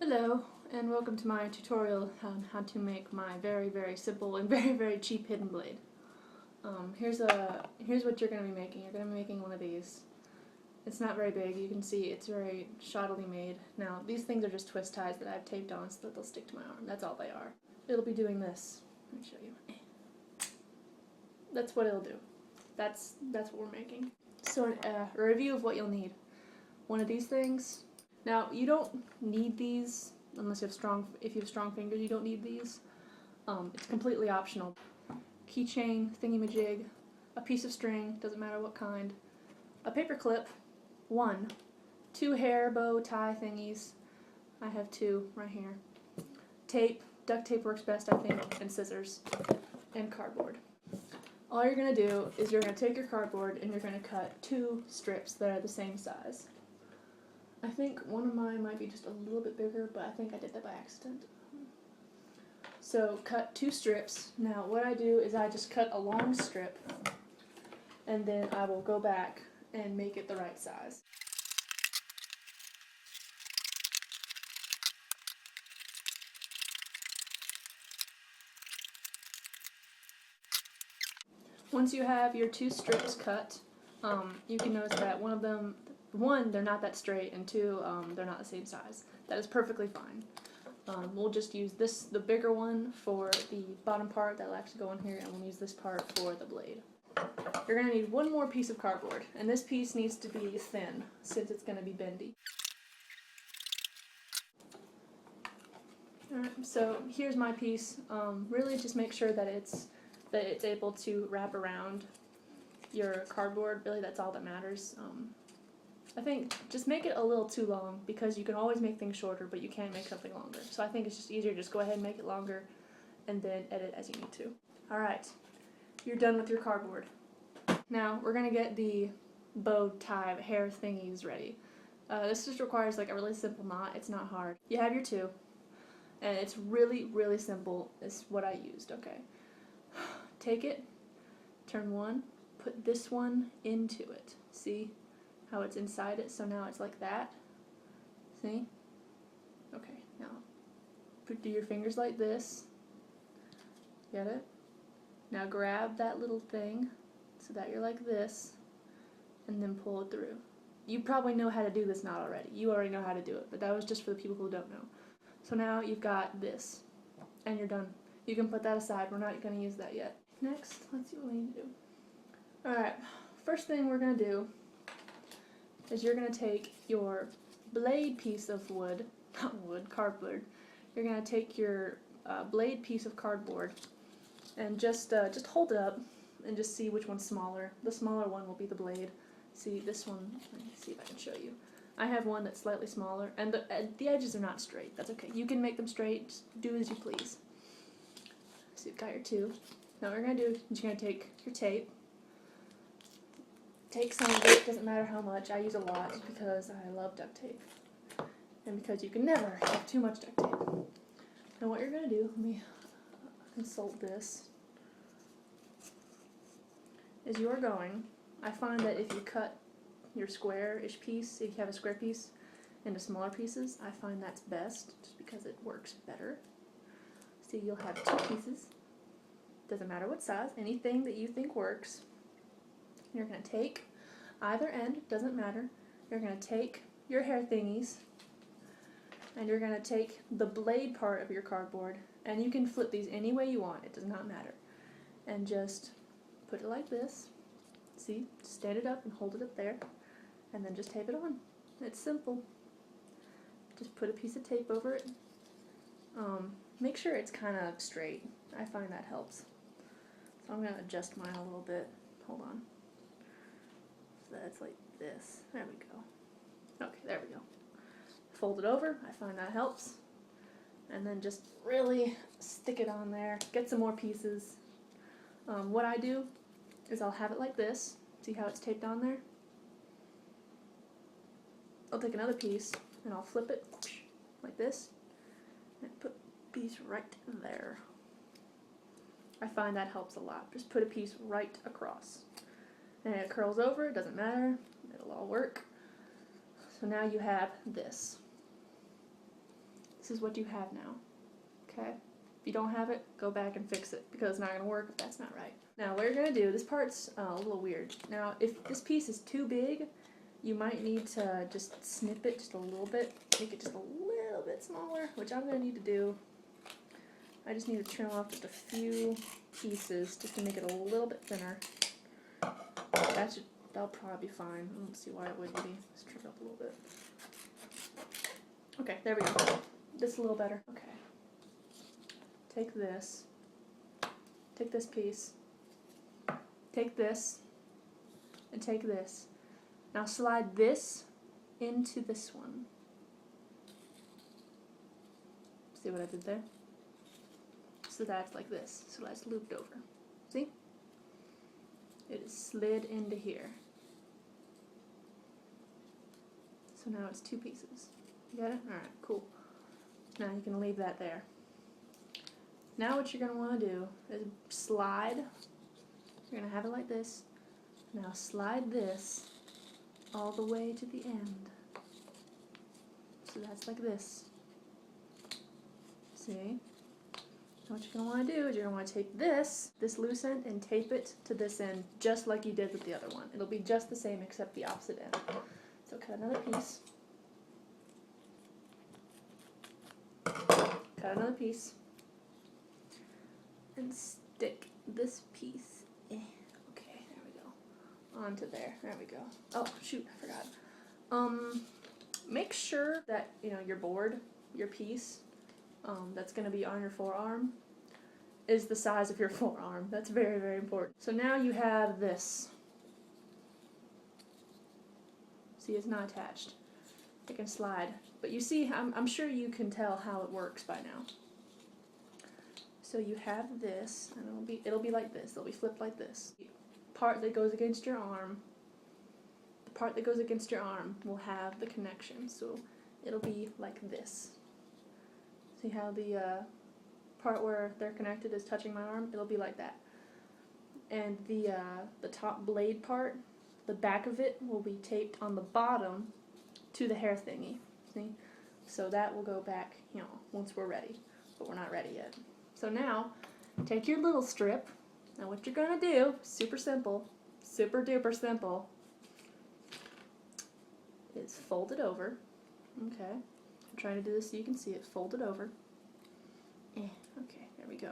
Hello, and welcome to my tutorial on how to make my very simple and very cheap hidden blade. Here's what you're going to be making. You're going to be making one of these. It's not very big. You can see it's very shoddily made. Now, these things are just twist ties that I've taped on so that they'll stick to my arm. That's all they are. It'll be doing this. Let me show you. That's what it'll do. That's what we're making. So, a review of what you'll need. One of these things. Now, you don't need these unless you have strong fingers. You don't need these. It's completely optional. Keychain, thingy-majig, a piece of string, doesn't matter what kind, a paper clip, two hair bow tie thingies. I have two right here. Tape, duct tape works best, I think, and scissors, and cardboard. All you're gonna do is you're gonna take your cardboard and you're gonna cut two strips that are the same size. I think one of mine might be just a little bit bigger, but I think I did that by accident. So cut two strips. Now what I do is I just cut a long strip, and then I will go back and make it the right size. Once you have your two strips cut, you can notice that one, they're not that straight, and two, they're not the same size. That is perfectly fine. We'll just use the bigger one for the bottom part that'll actually go in here, and we'll use this part for the blade. You're going to need one more piece of cardboard, and this piece needs to be thin since it's going to be bendy. Alright, so here's my piece. Really just make sure that it's able to wrap around your cardboard. Really, that's all that matters. I think just make it a little too long, because you can always make things shorter, but you can't make something longer. So I think it's just easier to just go ahead and make it longer and then edit as you need to. Alright, you're done with your cardboard. Now we're going to get the bow tie hair thingies ready. This just requires like a really simple knot. It's not hard. You have your two, and it's really simple. It's what I used, okay. Take it, turn one, put this one into it. See how it's inside it? So now it's like that. See? Okay, now do your fingers like this. Get it? Now grab that little thing so that you're like this, and then pull it through. You probably know how to do this knot already. You already know how to do it, but that was just for the people who don't know. So now you've got this, and you're done. You can put that aside. We're not going to use that yet. Next, let's see what we need to do. Alright, first thing we're going to do is you're going to take your blade piece of cardboard. You're going to take your blade piece of cardboard and just hold it up and just see which one's smaller. The smaller one will be the blade. See, this one, let me see if I can show you. I have one that's slightly smaller, and the edges are not straight. That's okay. You can make them straight. Just do as you please. So you've got your two. Now what you're going to do is you're going to take your tape. Take some of it, doesn't matter how much. I use a lot because I love duct tape. And because you can never have too much duct tape. Now what you're going to do, let me consult this, is you're going, I find that if you cut your square-ish piece, if you have a square piece, into smaller pieces, I find that's best, just because it works better. See, you'll have two pieces. Doesn't matter what size, anything that you think works. You're going to take either end, doesn't matter. You're going to take your hair thingies, and you're going to take the blade part of your cardboard, and you can flip these any way you want, it does not matter. And just put it like this. See, stand it up and hold it up there, and then just tape it on. It's simple. Just put a piece of tape over it. Make sure it's kind of straight. I find that helps. So I'm going to adjust mine a little bit. Hold on. So that's like this. There we go. Okay, there we go. Fold it over. I find that helps. And then just really stick it on there. Get some more pieces. What I do is I'll have it like this. See how it's taped on there? I'll take another piece and I'll flip it like this and put a piece right there. I find that helps a lot. Just put a piece right across. And it curls over, it doesn't matter, it'll all work. So now you have this. This is what you have now. Okay? If you don't have it, go back and fix it because it's not going to work if that's not right. Now what you're going to do, this part's a little weird. Now if this piece is too big, you might need to just snip it just a little bit, make it just a little bit smaller, which I'm going to need to do. I just need to trim off just a few pieces just to make it a little bit thinner. That'll probably be fine. I don't see why it wouldn't be. Let's trim it up a little bit. Okay, there we go. This is a little better. Okay. Take this piece, take this, and take this. Now slide this into this one. See what I did there? So that's like this. So that's looped over. See? It is slid into here. So now it's two pieces. You got it? Alright, cool. Now you can leave that there. Now what you're going to want to do is slide. You're going to have it like this. Now slide this all the way to the end. So that's like this. See? What you're going to want to do is you're going to want to take this loose end, and tape it to this end just like you did with the other one. It'll be just the same except the opposite end. So cut another piece. Cut another piece. And stick this piece, okay, there we go, onto there, there we go. Oh, shoot, I forgot. Make sure that, your board, your piece, that's going to be on your forearm, is the size of your forearm. That's very, very important. So now you have this. See, it's not attached. It can slide. But you see, I'm sure you can tell how it works by now. So you have this, and it'll be like this. It'll be flipped like this. The part that goes against your arm, will have the connection. So it'll be like this. See how the part where they're connected is touching my arm? It'll be like that. And the top blade part, the back of it will be taped on the bottom to the hair thingy. See? So that will go back, once we're ready. But we're not ready yet. So now, take your little strip. Now what you're going to do, super simple, super duper simple, is fold it over. Okay. I'm trying to do this so you can see it. Fold it over. Okay, there we go.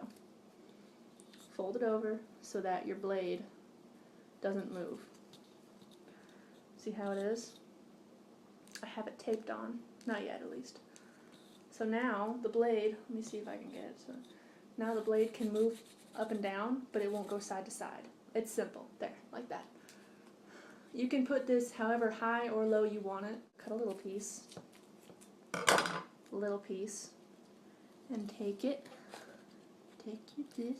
Fold it over so that your blade doesn't move. See how it is? I have it taped on. Not yet, at least. So now the blade, let me see if I can get it. So now the blade can move up and down, but it won't go side to side. It's simple. There, like that. You can put this however high or low you want it. Cut a little piece, and take this,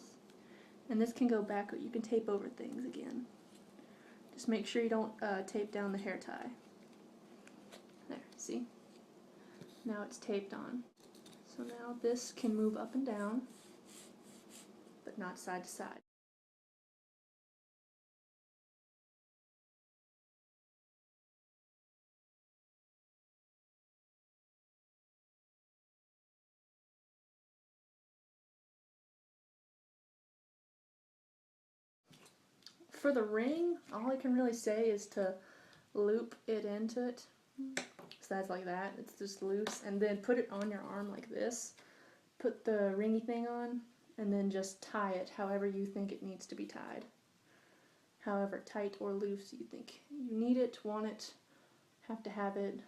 and this can go back. You can tape over things again. Just make sure you don't tape down the hair tie. There, see? Now it's taped on. So now this can move up and down, but not side to side. For the ring, all I can really say is to loop it into it. So that's like that, it's just loose, and then put it on your arm like this. Put the ringy thing on, and then just tie it however you think it needs to be tied. However tight or loose you think you need it, want it, have to have it.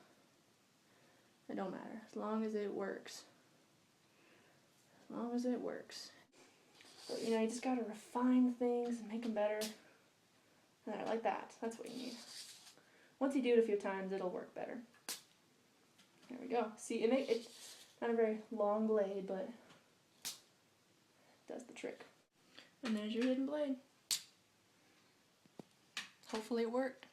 It don't matter, as long as it works. As long as it works. But you just gotta refine things and make them better. There, like that. That's what you need. Once you do it a few times, it'll work better. There we go. See, it's not a very long blade, but it does the trick. And there's your hidden blade. Hopefully it worked.